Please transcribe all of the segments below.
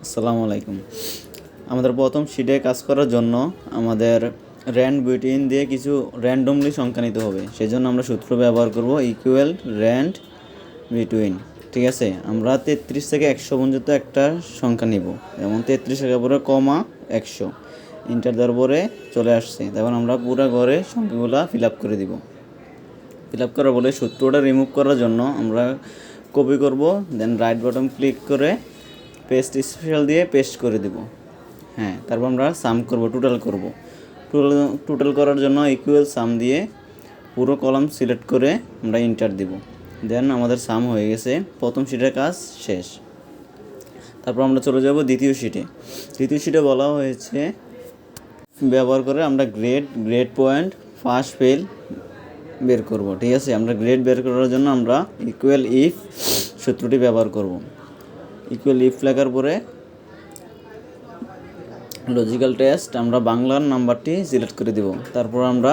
আসসালামু আলাইকুম। আমাদের প্রথম শিটে কাজ করার জন্য আমাদের র্যান্ড বিটুইন দিয়ে কিছু র্যান্ডমলি সংখ্যা নিতে হবে। সেজন্য আমরা সূত্র ব্যবহার করব ইকুয়াল র্যান্ড বিটুইন। ঠিক আছে, আমরা 33 থেকে 100 পর্যন্ত একটা সংখ্যা নিব। যেমন 33 এর পরে কমা 100, ইন্টার দেওয়ার পরে চলে আসছে। তখন আমরা পুরো ঘরে সংখ্যাগুলো ফিল আপ করে দিব। ফিল আপ করার বলে সূত্রটা রিমুভ করার জন্য আমরা কপি করব, দেন রাইট বাটন ক্লিক করে পেস্ট স্পেশাল দিয়ে পেস্ট করে দেব। হ্যাঁ, তারপর আমরা সাম করব, টোটাল করব। টোটাল করার জন্য ইকুয়াল সাম দিয়ে পুরো কলাম সিলেক্ট করে আমরা ইন্টার দেব। দেন আমাদের সাম হয়ে গেছে, প্রথম শিটের কাজ শেষ। তারপর আমরা চলে যাব দ্বিতীয় শিটে। দ্বিতীয় শিটে বলা হয়েছে ব্যবহার করে আমরা গ্রেড পয়েন্ট ফার্স্ট ফেল বের করব। ঠিক আছে, আমরা গ্রেড বের করার জন্য আমরা ইকুয়াল ইফ সূত্রটি ব্যবহার করব। ইকুয়াল ইফ লেখার পরে লজিক্যাল টেস্ট আমরা বাংলার নাম্বারটি সিলেক্ট করে দিব। তারপর আমরা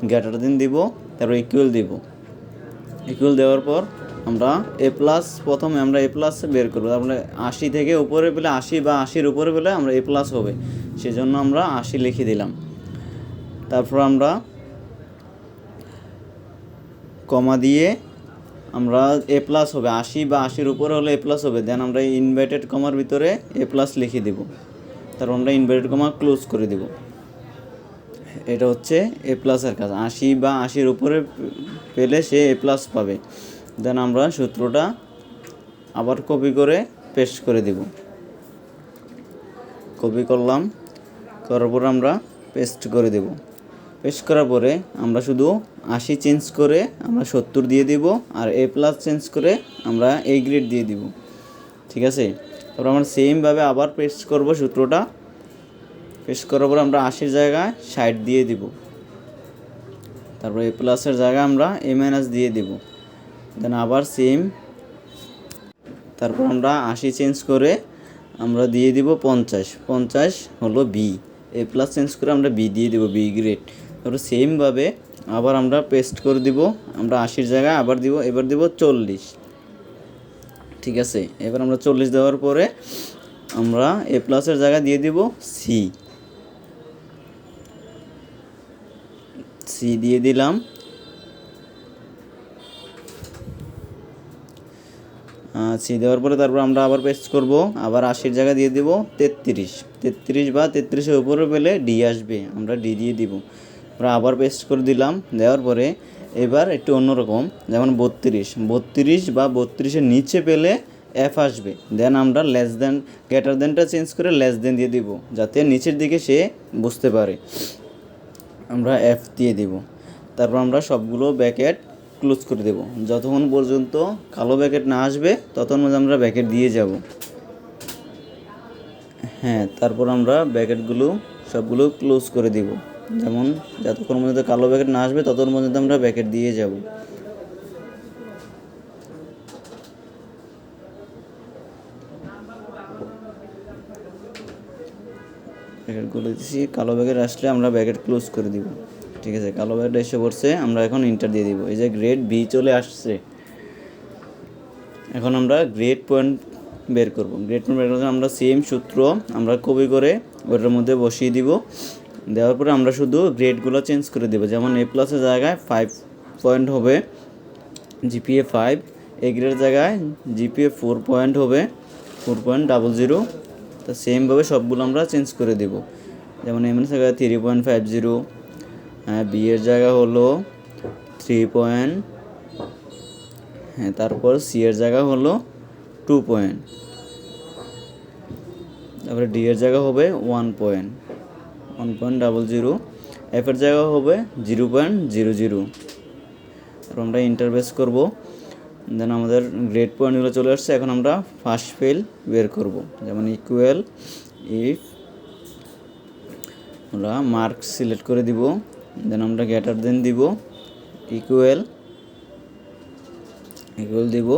গ্রেটার দেন দিব, তারপর ইকুয়াল দিব। ইকুয়াল দেওয়ার পর আমরা এ প্লাস, প্রথমে আমরা এ প্লাস বের করবো। তারপরে 80 থেকে উপরে পেলে 80 বা 80-র উপরে পেলে আমরা এ প্লাস হবে, সেজন্য আমরা 80 লিখে দিলাম। তারপর আমরা কমা দিয়ে আমরা এ প্লাস হবে 80 বা 80-র উপরে হলে এ প্লাস হবে, দেন আমরা ইনভার্টেড কমার ভিতরে এ প্লাস লিখে দেব। তারপর আমরা ইনভার্টেড কমা ক্লোজ করে দেব। এটা হচ্ছে এ প্লাসের কাজ। 80 বা 80-র উপরে পেলে সে এ প্লাস পাবে। দেন আমরা সূত্রটা আবার কপি করে পেস্ট করে দেব। কপি করলাম, করার পর আমরা পেস্ট করে দেব। পেস্ট করার পরে আমরা শুধু 80 চেঞ্জ করে আমরা 70 দিয়ে দিব, আর এ প্লাস চেঞ্জ করে আমরা এ গ্রেড দিয়ে দিব। ঠিক আছে, তারপর আমরা সেমভাবে আবার পেস্ট করব সূত্রটা। পেস্ট করার পর আমরা 80-র জায়গায় 60 দিয়ে দিব। তারপর এ প্লাসের জায়গায় আমরা এ মাইনাস দিয়ে দিব। দেন আবার সেম। তারপর আমরা 80 চেঞ্জ করে আমরা দিয়ে দিব 50। 50 হলো বি। এ প্লাস চেঞ্জ করে আমরা বি দিয়ে দিব, বি গ্রেড। তারপর সেমভাবে আবার আমরা পেস্ট করে দিব। আমরা 80-র জায়গায় আবার দিব, এবার দিব 40। ঠিক আছে, এবার আমরা 40 দেওয়ার পরে আমরা এ প্লাসের জায়গায় দিয়ে দিব সি। সি দিয়ে দিলাম। সি দেওয়ার পরে তারপর আমরা আবার পেস্ট করব, আবার 80-র জায়গায় দিয়ে দিব 33। 33 বা 33-এর উপরে পেলে ডি আসবে, আমরা ডি দিয়ে দিব। আমরা আবার পেস্ট করে দিলাম। দেওয়ার পরে এবার একটু অন্যরকম, যেমন 32 বা 32-এর নিচে পেলে এফ আসবে। দেন আমরা লেস দেন, গ্রেটার দেনটা চেঞ্জ করে লেস দেন দিয়ে দিব, যাতে নিচের দিকে সে বুঝতে পারে। আমরা এফ দিয়ে দিব। তারপর আমরা সবগুলো ব্র্যাকেট ক্লোজ করে দেব। যতক্ষণ পর্যন্ত কালো ব্র্যাকেট না আসবে ততক্ষণ মধ্যে আমরা ব্র্যাকেট দিয়ে যাব। হ্যাঁ, তারপর আমরা ব্র্যাকেটগুলো সবগুলো ক্লোজ করে দিব। যেমন যতক্ষণ পর্যন্ত কালো ব্র্যাকেট না আসবে ততক্ষণ পর্যন্ত আমরা ব্র্যাকেট দিয়ে যাব। ব্র্যাকেটগুলো দিচ্ছি, কালো ব্র্যাকেট আসলে আমরা ব্র্যাকেট ক্লোজ করে দিব। ঠিক আছে, কালো ব্র্যাকেট এসে পড়ছে, আমরা এখন ইন্টার দিয়ে দিব। এই যে গ্রেড বি চলে আসছে। এখন আমরা গ্রেড পয়েন্ট বের করব। গ্রেড পয়েন্ট বের করার জন্য আমরা সেম সূত্র আমরা কপি করে ওটার মধ্যে বসিয়ে দিব। দেওয়ার পরে আমরা শুধু গ্রেডগুলো চেঞ্জ করে দেবো। যেমন এ প্লাসের জায়গায় 5 পয়েন্ট হবে, জিপিএ 5। এ গ্রেডের জায়গায় জিপিএ 4 পয়েন্ট হবে, 4.00। তো সেমভাবে সবগুলো আমরা চেঞ্জ করে দেব। যেমন এম এর জায়গায় 3.50, বি এর জায়গা হলো 3 হ্যাঁ, তারপর সি এর জায়গা হলো 2 পয়েন্ট। তারপরে ডি এর জায়গা হবে 1.00। এফ এর জায়গা হবে 0.00। তারপর আমরা ইন্টারভেস করব। দেন আমাদের গ্রেড পয়েন্টগুলো চলে আসছে। এখন আমরা ফার্স্ট ফেল বের করব। যেমন ইকুয়াল ইফ আমরা মার্ক সিলেক্ট করে দিব। দেন আমরা গ্রেটার দেন দিব, ইকুয়াল দিব।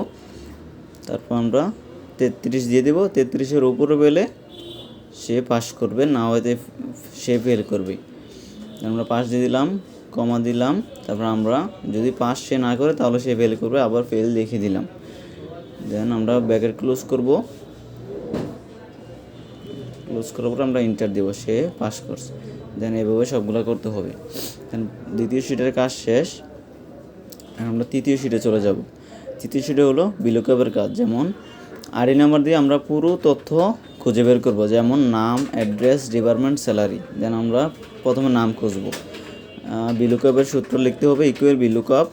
তারপর আমরা 33 দিয়ে দেব। 33-এর উপরে পেলে সে পাস করবে, না হয়তো সে ফেল করবে। আমরা পাস দিয়ে দিলাম, কমা দিলাম। তারপর আমরা যদি পাস সে না করে তাহলে সে ফেল করবে, আবার ফেল লিখে দিলাম। দেন আমরা ব্র্যাকেট ক্লোজ করব। ক্লোজ করার পর আমরা ইন্টার দেবো, সে পাস করছে। দেন এভাবে সবগুলো করতে হবে। দেন দ্বিতীয় শিটের কাজ শেষ। এখন আমরা তৃতীয় শিটে চলে যাব। তৃতীয় শিটে হলো বিলুকআপের কাজ। যেমন আইডি নাম্বার দিয়ে আমরা পুরো তথ্য খুঁজে বের করব, যেমন নাম, অ্যাড্রেস, ডিপার্টমেন্ট, স্যালারি। দেন আমরা প্রথমে নাম খুঁজব। বিলুকআপের সূত্র লিখতে হবে ইকুয়াল বিলুকআপ।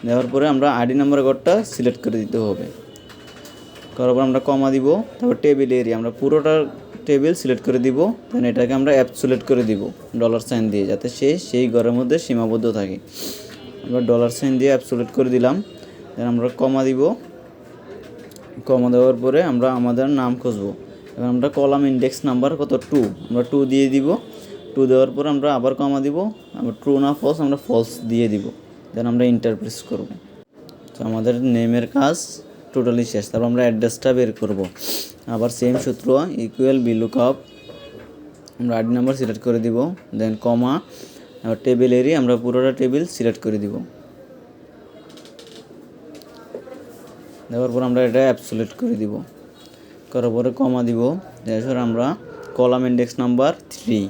দেওয়ার পরে আমরা আইডি নাম্বার ঘরটা সিলেক্ট করে দিতে হবে। করার পর আমরা কমা দিব। তারপর টেবিল এরিয়া আমরা পুরোটা টেবিল সিলেক্ট করে দিব। দেন এটাকে আমরা অ্যাবসোলিউট করে দিব $সাইন দিয়ে, যাতে সেই ঘরের মধ্যে সীমাবদ্ধ থাকে। আমরা $সাইন দিয়ে অ্যাবসোলিউট করে দিলাম। দেন আমরা কমা দিব। কমা দেওয়ার পরে আমরা আমাদের নাম খুঁজবো। এবার আমরা কলাম ইন্ডেক্স নাম্বার কত 2, আমরা 2 দিয়ে দিব। 2 দেওয়ার পর আমরা আবার কমা দিব। আমরা ট্রু না ফলস আমরা ফলস দিয়ে দিব। দেন আমরা ইন্টার প্রেস করব। তো আমাদের নেমের কাজ টোটালি শেষ। তারপর আমরা অ্যাড্রেসটা বের করব। আবার সেম সূত্র ইকুয়াল বিলুকআপ। আমরা আইডি নাম্বার সিলেক্ট করে দিব। দেন কমা, আবার টেবিল এরিয়া আমরা পুরোটা টেবিল সিলেক্ট করে দিব। দেওয়ার পর আমরা এটা অ্যাবসোলিউট করে দিব। করার পরে কমা দিব। এরপর আমরা কলাম ইন্ডেক্স নাম্বার 3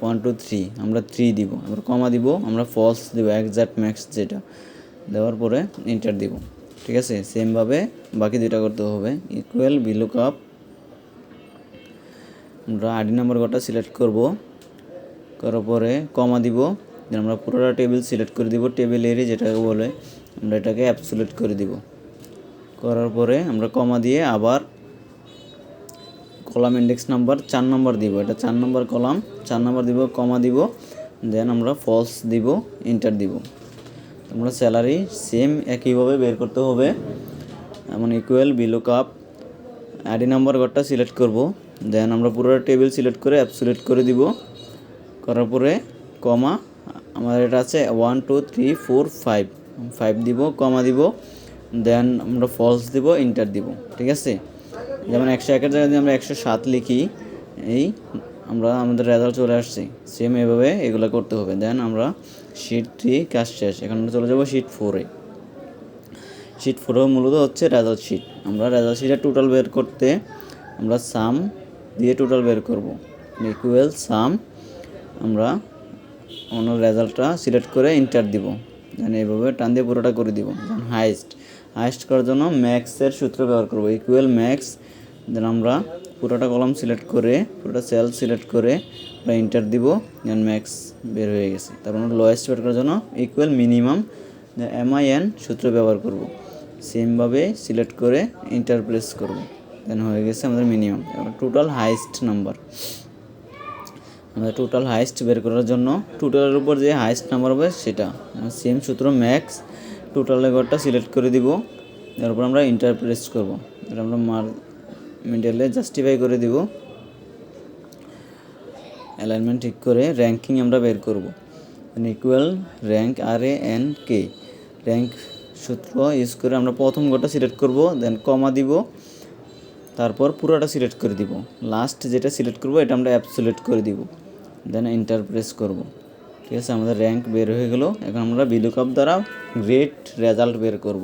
1 2 3 আমরা 3 দিব। আবার কমা দিব, আমরা ফলস দিব, এক্সাক্ট ম্যাক্স যেটা। দেওয়ার পরে এন্টার দিব। ঠিক আছে, সেমভাবে বাকি দুইটা করতে হবে। ইকুয়াল বিলুকআপ আমরা আইডি নাম্বার ঘরটা সিলেক্ট করব। করার পরে কমা দিব। দেন আমরা পুরোটা টেবিল সিলেক্ট করে দিব, টেবিল এরিয়া যেটাকে বলে। আমরা এটাকে অ্যাবসোলিউট করে দিব। করার পরে আমরা কমা দিয়ে আবার কলাম ইন্ডেক্স নাম্বার 4 নম্বর দিব। এটা 4 নম্বর কলাম, 4 নম্বর দিব, কমা দিব। দেন আমরা ফলস দিব, এন্টার দিব। আমরা স্যালারি সেম একইভাবে বের করতে হবে। এমন ইকুয়াল বিলুকআপ আইডি নাম্বার ঘরটা সিলেক্ট করব। দেন আমরা পুরো টেবিল সিলেক্ট করে অ্যাবসোলিউট করে দিব। করার পরে কমা, আমাদের এটা আছে 1 2 3 4 5 দিব, কমা দিব। দেন আমরা ফলস দিব, এন্টার দিব। ঠিক আছে, যেমন 101-এর জায়গায় যদি আমরা 107 লিখি, এই আমরা আমাদের রেজাল্ট চলে আসছে। সেম এভাবে এগুলো করতে হবে। দেন আমরা শিট 3 কাজ শেষ। এখন আমরা চলে যাব শিট 4-এ। শিট 4 মূলত হচ্ছে রেজাল্ট শিট। আমরা রেজাল্ট শিটের টোটাল বের করতে আমরা সাম দিয়ে টোটাল বের করব। ইকুয়াল সাম আমরা অন্য রেজাল্টটা সিলেক্ট করে এন্টার দিব। দেন এইভাবে টান দিয়ে পুরোটা করে দিব। দেন হাইস্ট করার জন্য ম্যাক্সের সূত্র ব্যবহার করব, ইকুয়াল ম্যাক্স। দেন আমরা পুরোটা কলাম সিলেক্ট করে, পুরোটা সেল সিলেক্ট করে আমরা এন্টার দিব। দেন ম্যাক্স বের হয়ে গেছে। তারপর আমরা লোয়েস্ট বের করার জন্য ইকুয়াল মিনিমাম MIN সূত্র ব্যবহার করব। সেমভাবে সিলেক্ট করে এন্টার প্রেস করব। দেন হয়ে গেছে আমাদের মিনিমাম। এবার টোটাল হাইস্ট নাম্বার, আমাদের টোটাল হাইস্ট বের করার জন্য টোটালের উপর যে হাইস্ট নাম্বার হবে সেটা সেম সূত্র ম্যাক্স। টোটালের ঘরটা সিলেক্ট করে দিব। তারপর আমরা এন্টার প্রেস করব। এটা আমরা মিডলে জাস্টিফাই করে দিব, অ্যালাইনমেন্ট ঠিক করে র্যাঙ্কিং আমরা বের করব। ইকুয়াল র্যাঙ্ক RANK র্যাঙ্ক সূত্র ইউজ করে আমরা প্রথম ঘরটা সিলেক্ট করব। দেন কমা দিব, তারপর পুরোটা সিলেক্ট করে দিব। লাস্ট যেটা সিলেক্ট করব এটা আমরা অ্যাবসোলিউট করে দিব। দেন এন্টার প্রেস করব। ঠিক আছে, আমাদের র্যাঙ্ক বের হয়ে গেল। এখন আমরা বিলুকআপ দ্বারা গ্রেড রেজাল্ট বের করব।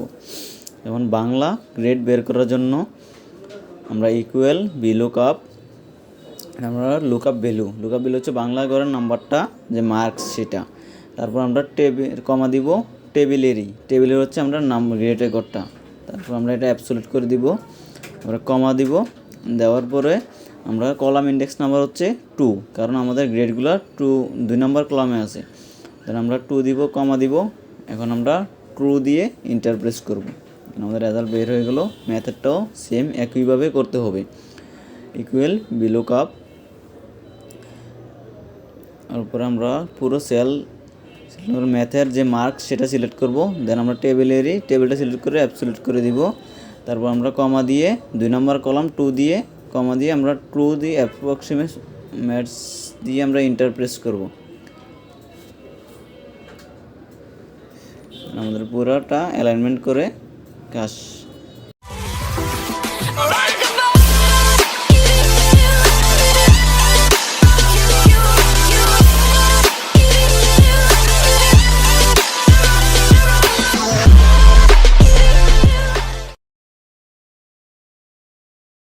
যেমন বাংলা গ্রেড বের করার জন্য আমরা ইকুয়াল বিলুকআপ, আমরা লুকআপ ভ্যালু হচ্ছে বাংলা ঘরের নাম্বারটা যে মার্কস সেটা। তারপর আমরা কমা দিব, টেবিলের হচ্ছে আমরা নাম গ্রেডের ঘরটা। তারপর আমরা এটা অ্যাবসোলিউট করে দিব। আমরা কমা দিব। দেওয়ার পরে আমরা কলাম ইন্ডেক্স নাম্বার হচ্ছে 2, কারণ আমাদের গ্রেডগুলো 2 নম্বর কলামে আছে। দেন আমরা 2 দিব, কমা দিব। এখন আমরা ট্রু দিয়ে এন্টার প্রেস করব। আমাদের রেজাল্ট বের হয়ে গেল। মেথডটাও সেম একইভাবে করতে হবে, ইকুয়াল বিলুকআপ। তারপরে আমরা পুরো ম্যাথের যে মার্কস সেটা সিলেক্ট করব। দেন আমরা টেবিলটা সিলেক্ট করে অ্যাবসোলিউট করে দিব। তারপর আমরা কমা দিয়ে 2 নম্বর কলাম 2 দিয়ে কমা দিয়ে আমরা ট্রু দিয়ে অ্যাপ্রক্সিমেট ম্যাথস দিয়ে আমরা এন্টার প্রেস করব। আমাদের পুরোটা অ্যালাইনমেন্ট করে কাজ